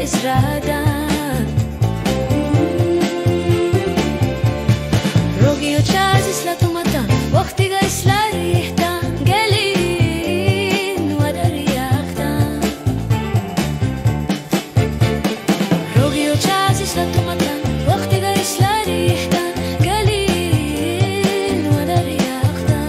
estrada. Rogio chazis la tomata waqtiga isla riħta gelin wara riaqta. Rogio chazis la tomata waqtiga isla riħta gelin wara riaqta.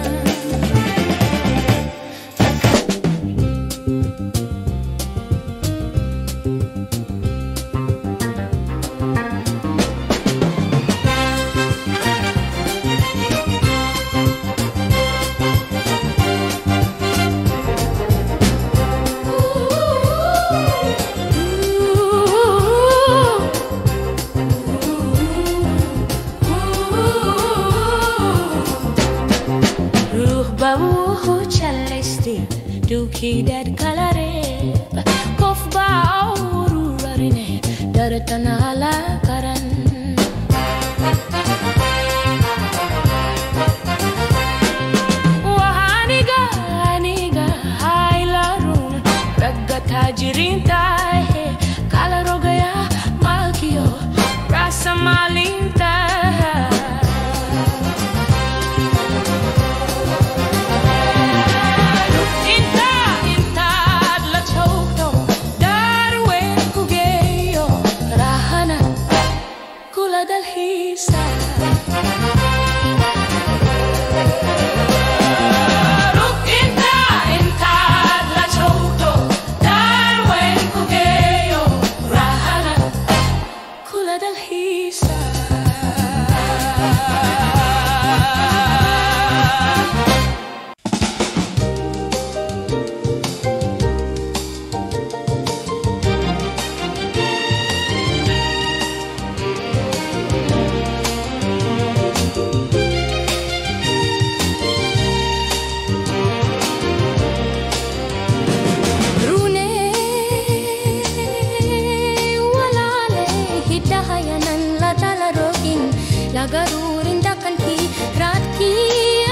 Bawuhu chalesti duki dad kalareb kof bauru rarine daratana ala karan wahaniga aniga hailarun ragata jirinta he kalarogaya malkiyo rasa malinta. Lagarurin dakan ki rat ki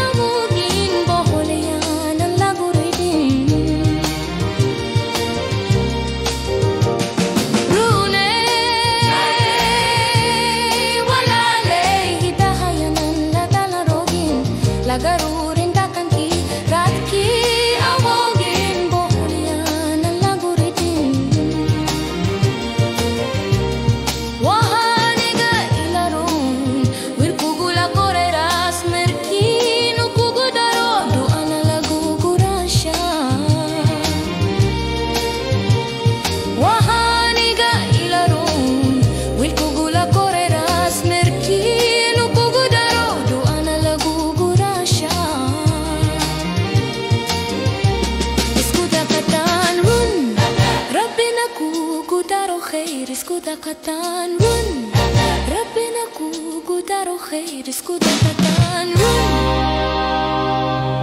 amugin boholeyan laguridin Rune walale hidahayanan ladalarogin lagarurin dakan ki rat ki amugin boholeyan laguridin Escuta katan run Rabbina ku gudaro khair escuta katan run